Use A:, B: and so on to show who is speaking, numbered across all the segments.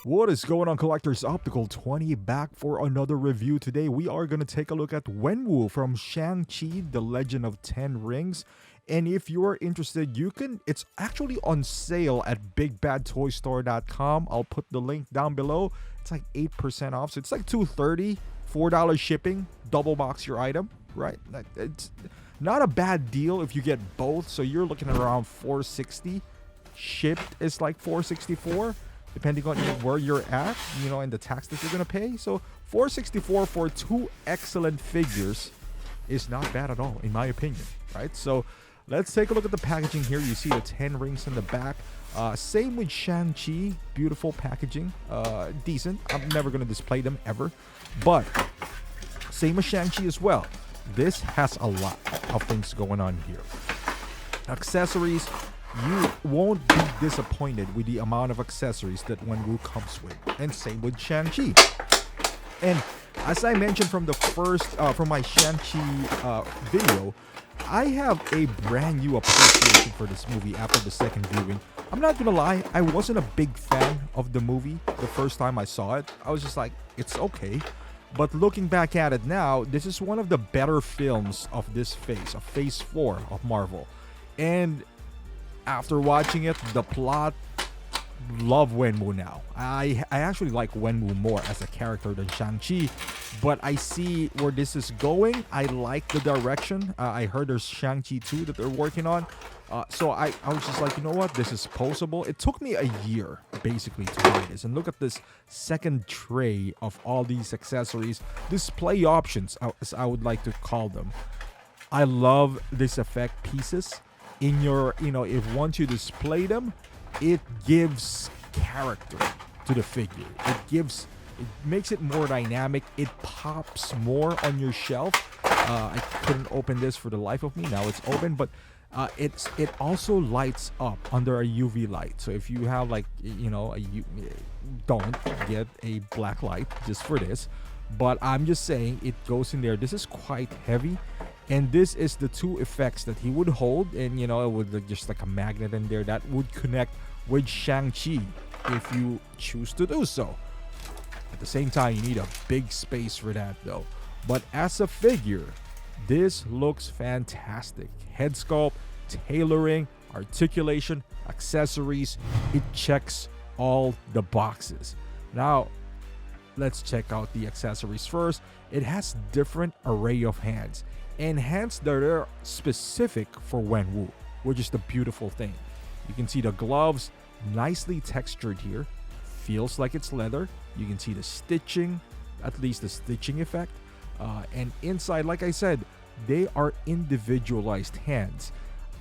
A: What is going on, collectors? Optical 20 back for another review. Today we are going to take a look at Wenwu from Shang-Chi, The Legend of 10 Rings. And if you're interested, it's actually on sale at bigbadtoystore.com. I'll put the link down below. It's like 8% off, so it's like $2.30, $4 shipping, double box your item, right? It's not a bad deal if you get both. So you're looking at around $460. Shipped is like $464. Depending on where you're at, and the tax that you're gonna pay. So $464 for two excellent figures is not bad at all, in my opinion, right? So let's take a look at the packaging here. You see the 10 rings in the back. Same with Shang-Chi, beautiful packaging, decent. I'm never gonna display them ever, but same as Shang-Chi as well. This has a lot of things going on here. Accessories. You won't be disappointed with the amount of accessories that Wenwu comes with, and same with Shang-Chi. And as I mentioned from my Shang-Chi video, I have a brand new appreciation for this movie after the second viewing. I'm not gonna lie, I wasn't a big fan of the movie the first time I saw it. I was just like, it's okay. But looking back at it now, this is one of the better films of this phase, of phase 4 of Marvel. And after watching it, the plot, love Wenwu now. I actually like Wenwu more as a character than Shang-Chi, but I see where this is going. I like the direction. I heard there's Shang-Chi 2 that they're working on. So I was just like, you know what? This is possible. It took me a year, basically, to buy this. And look at this second tray of all these accessories. Display options, as I would like to call them. I love this effect pieces. In your, if once you display them, it gives character to the figure. It makes it more dynamic. It pops more on your shelf. I couldn't open this for the life of me. Now it's open, but it also lights up under a UV light. So if you have don't get a black light just for this. But I'm just saying it goes in there. This is quite heavy. And this is the two effects that he would hold. And, it would look just like a magnet in there that would connect with Shang-Chi if you choose to do so. At the same time, you need a big space for that, though. But as a figure, this looks fantastic. Head sculpt, tailoring, articulation, accessories. It checks all the boxes. Now, let's check out the accessories first. It has different array of hands. And hands that are specific for Wenwu, which is the beautiful thing. You can see the gloves, nicely textured here. Feels like it's leather. You can see the stitching, at least the stitching effect. And inside, like I said, they are individualized hands.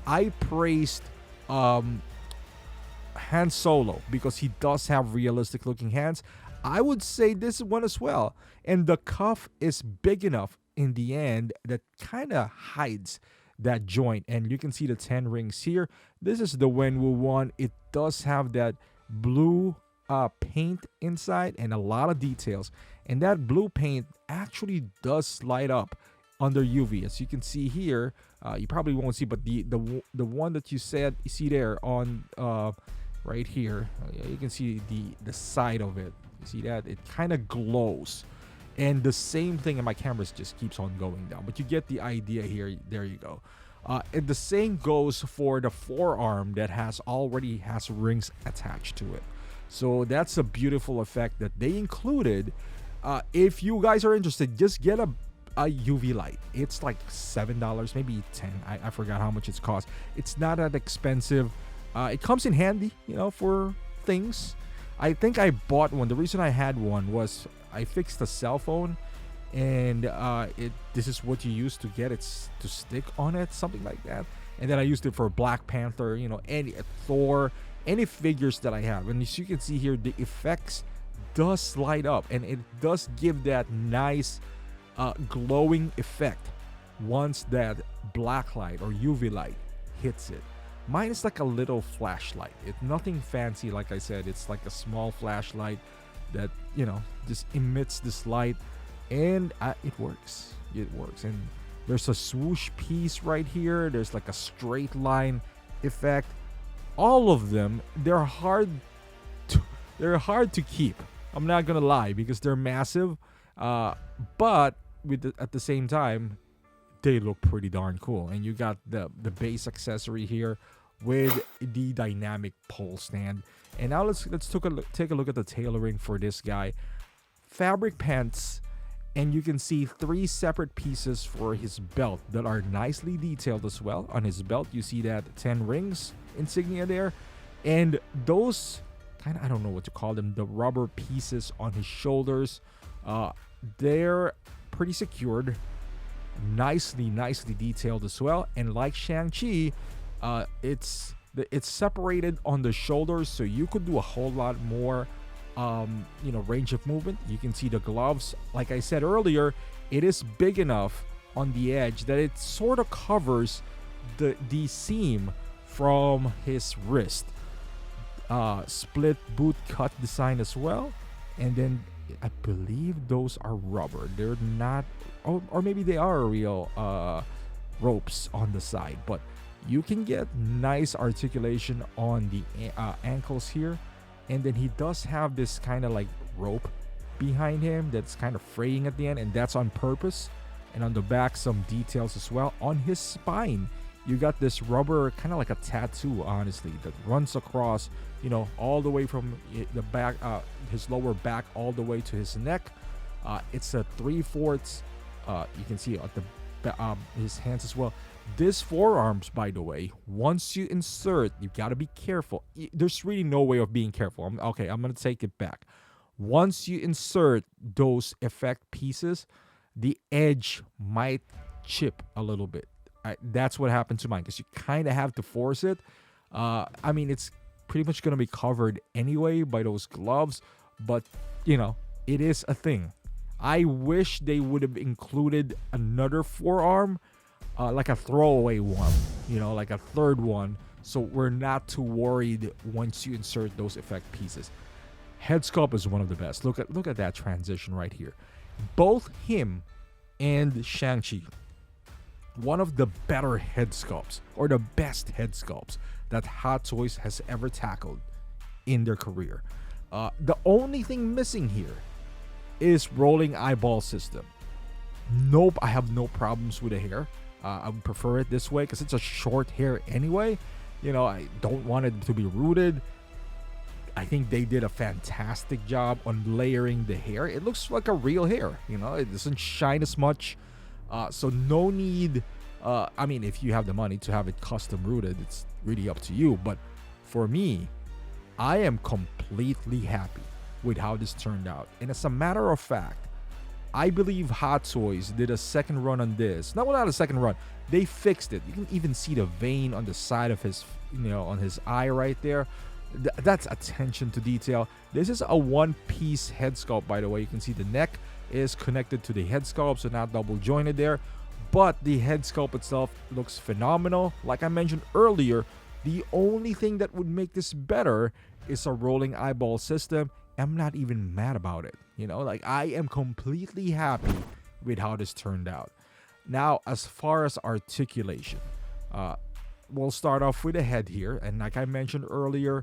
A: I praised Han Solo because he does have realistic looking hands. I would say this one as well. And the cuff is big enough in the end that kind of hides that joint. And you can see the 10 rings here. This is the Wenwu one. It does have that blue paint inside and a lot of details. And that blue paint actually does slide up under UV. As you can see here, you probably won't see, but the one that you see there on right here, you can see the side of it. You see that? It kind of glows. And the same thing in my cameras just keeps on going down. But you get the idea here. There you go. And the same goes for the forearm that already has rings attached to it. So that's a beautiful effect that they included. If you guys are interested, just get a UV light. It's like $7, maybe $10. I forgot how much it's cost. It's not that expensive. It comes in handy, for things. I think I bought one. The reason I had one was I fixed a cell phone, and this is what you use to get it to stick on it, something like that. And then I used it for Black Panther, any Thor, any figures that I have. And as you can see here, the effects does slide up, and it does give that nice glowing effect once that black light or UV light hits it. Mine is like a little flashlight. It's nothing fancy, like I said. It's like a small flashlight that, just emits this light, and it works. It works. And there's a swoosh piece right here. There's like a straight line effect. All of them, they're hard they're hard to keep. I'm not gonna lie because they're massive, but at the same time, they look pretty darn cool. And you got the base accessory here with the dynamic pole stand. And now let's take a look at the tailoring for this guy. Fabric pants, and you can see 3 separate pieces for his belt that are nicely detailed as well. On his belt, you see that 10 rings insignia there, and those kind of, I don't know what to call them, the rubber pieces on his shoulders, they're pretty secured, nicely detailed as well. And like Shang-Chi, it's separated on the shoulders, so you could do a whole lot more range of movement. You can see the gloves, like I said earlier, it is big enough on the edge that it sort of covers the seam from his wrist. Split boot cut design as well, and then I believe those are rubber. They're not, or maybe they are real ropes on the side, but you can get nice articulation on the ankles here. And then he does have this kind of like rope behind him that's kind of fraying at the end, and that's on purpose. And on the back, some details as well. On his spine, you got this rubber, kind of like a tattoo, honestly, that runs across, all the way from the back, his lower back, all the way to his neck. It's a 3/4. You can see at his hands as well. This forearms, by the way, once you insert, you got to be careful. There's really no way of being careful. I'm going to take it back. Once you insert those effect pieces, the edge might chip a little bit. That's what happened to mine, because you kind of have to force it. It's pretty much going to be covered anyway by those gloves, but, it is a thing. I wish they would have included another forearm, like a throwaway one, like a third one, so we're not too worried once you insert those effect pieces. Head sculpt is one of the best. Look at that transition right here. Both him and Shang-Chi, one of the better head sculpts, or the best head sculpts that Hot Toys has ever tackled in their career. The only thing missing here is rolling eyeball system. Nope, I have no problems with the hair. I would prefer it this way because it's a short hair anyway. I don't want it to be rooted. I think they did a fantastic job on layering the hair. It looks like a real hair. It doesn't shine as much. So no need. If you have the money to have it custom rooted, it's really up to you. But for me, I am completely happy with how this turned out. And as a matter of fact, I believe Hot Toys did a second run on this. Not a second run. They fixed it. You can even see the vein on the side of his, on his eye right there. That's attention to detail. This is a one-piece head sculpt, by the way. You can see the neck is connected to the head sculpt, so not double jointed there. But the head sculpt itself looks phenomenal. Like I mentioned earlier, the only thing that would make this better is a rolling eyeball system. I'm not even mad about it. I am completely happy with how this turned out. Now, as far as articulation, we'll start off with the head here. And like I mentioned earlier,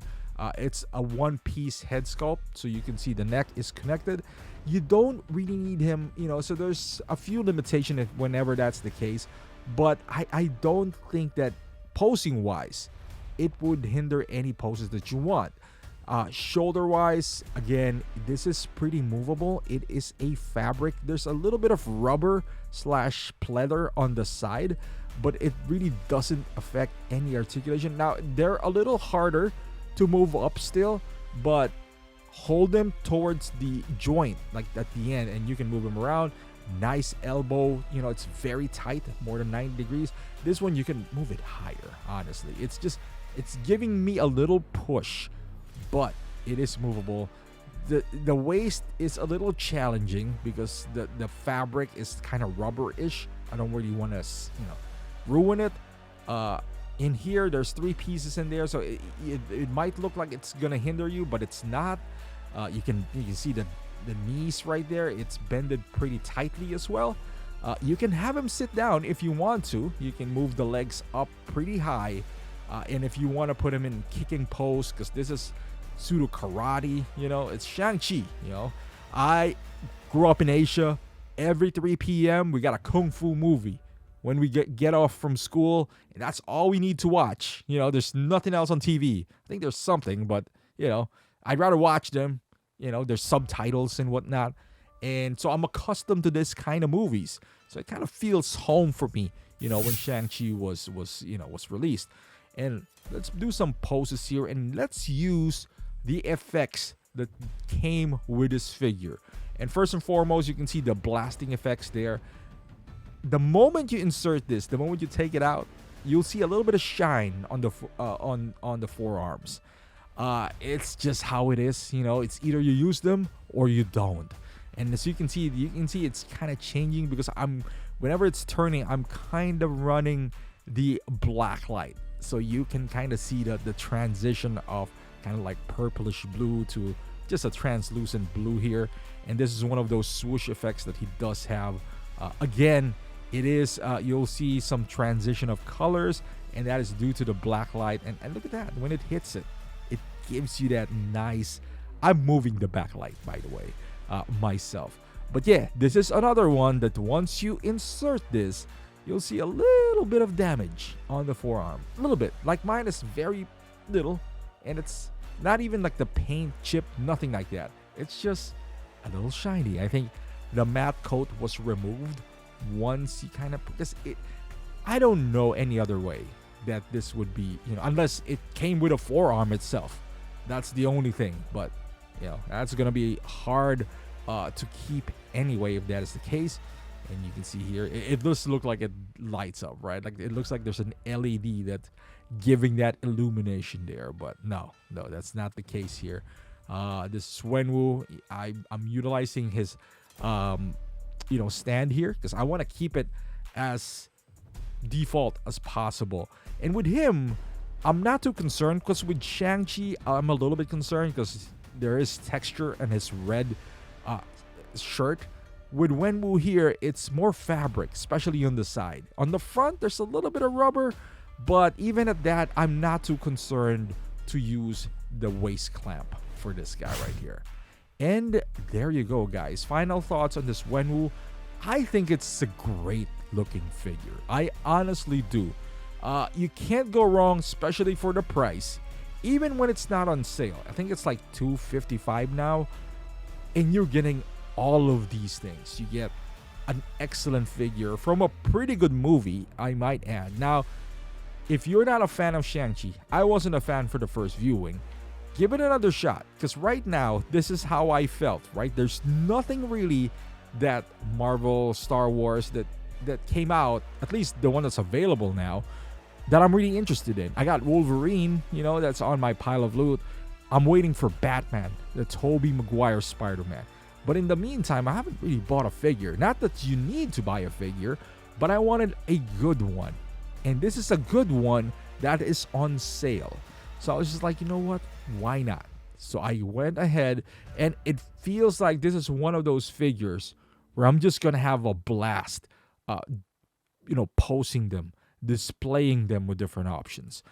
A: it's a one-piece head sculpt, so you can see the neck is connected. You don't really need him, so there's a few limitations whenever that's the case. But I don't think that posing-wise, it would hinder any poses that you want. Shoulder wise, again, this is pretty movable. It is a fabric. There's a little bit of rubber / pleather on the side, but it really doesn't affect any articulation. Now, they're a little harder to move up still, but hold them towards the joint, like at the end, and you can move them around. Nice elbow, it's very tight, more than 90 degrees. This one, you can move it higher, honestly. It's giving me a little push, but it is movable. The waist is a little challenging because the fabric is kind of rubber-ish. I don't really want to ruin it. In here, there's 3 pieces in there, so it might look like it's gonna hinder you, but it's not. You can see the knees right there. It's bended pretty tightly as well. You can have him sit down if you want to. You can move the legs up pretty high, and if you want to put him in kicking pose, because this is pseudo karate. You know, it's Shang-Chi. You know, I grew up in Asia. Every 3 p.m. we got a kung fu movie when we get off from school. And that's all we need to watch. You know, there's nothing else on TV. I think there's something, but you know, I'd rather watch them. You know, there's subtitles and whatnot. And so I'm accustomed to this kind of movies. So it kind of feels home for me, you know, when Shang-Chi was released. And let's do some poses here and let's use the effects that came with this figure. And first and foremost, you can see the blasting effects there. The moment you insert this, the moment you take it out, you'll see a little bit of shine on the on the forearms. It's just how it is, you know. It's either you use them or you don't. And as you can see it's kind of changing because whenever it's turning, I'm kind of running the black light, so you can kind of see the transition of kind of like purplish blue to just a translucent blue here. And this is one of those swoosh effects that he does have. Again, it is you'll see some transition of colors, and that is due to the black light. And look at that, when it hits it, it gives you that nice. I'm moving the backlight, by the way, myself. But yeah, this is another one that once you insert this, you'll see a little bit of damage on the forearm. A little bit. Like mine is very little, and it's not even like the paint chip, nothing like that. It's just a little shiny. I think the matte coat was removed once you kind of, because it, I don't know any other way that this would be, you know, unless it came with a forearm itself. That's the only thing. But you know, that's gonna be hard to keep anyway if that is the case. And you can see here, it does look like it lights up, right? Like it looks like there's an LED that's giving that illumination there. But no, that's not the case here. This is Wenwu. I'm utilizing his stand here because I want to keep it as default as possible. And with him, I'm not too concerned, because with Shang-Chi, I'm a little bit concerned because there is texture in his red shirt. With Wenwu here, it's more fabric, especially on the side. On the front, there's a little bit of rubber, but even at that, I'm not too concerned to use the waist clamp for this guy right here. And there you go, guys. Final thoughts on this Wenwu. I think it's a great looking figure. I honestly do. You can't go wrong, especially for the price. Even when it's not on sale. I think it's like $255 now. And you're getting all of these things. You get an excellent figure from a pretty good movie, I might add. Now, if you're not a fan of Shang-Chi, I wasn't a fan for the first viewing, give it another shot. Because right now, this is how I felt, right? There's nothing really that Marvel, Star Wars, that came out, at least the one that's available now, that I'm really interested in. I got Wolverine, that's on my pile of loot. I'm waiting for Batman, the Tobey Maguire Spider-Man. But in the meantime, I haven't really bought a figure. Not that you need to buy a figure, but I wanted a good one. And this is a good one that is on sale. So I was just like, you know what? Why not? So I went ahead, and it feels like this is one of those figures where I'm just going to have a blast, posing them, displaying them with different options.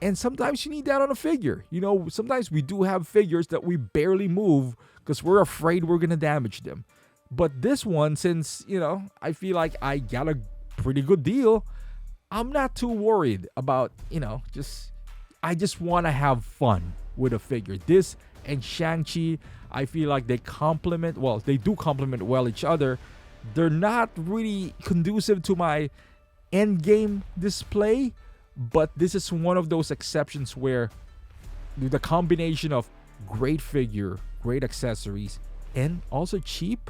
A: And sometimes you need that on a figure. Sometimes we do have figures that we barely move because we're afraid we're going to damage them. But this one, since, I feel like I got a pretty good deal, I'm not too worried about, I just want to have fun with a figure. This and Shang-Chi, I feel like they complement well each other. They're not really conducive to my end game display, but this is one of those exceptions where the combination of great figure, great accessories, and also cheap,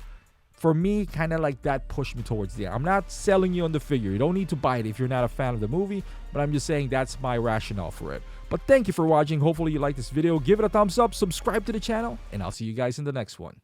A: for me, kind of like that pushed me towards there. I'm not selling you on the figure. You don't need to buy it if you're not a fan of the movie, but I'm just saying that's my rationale for it. But thank you for watching. Hopefully you liked this video. Give it a thumbs up, subscribe to the channel, and I'll see you guys in the next one.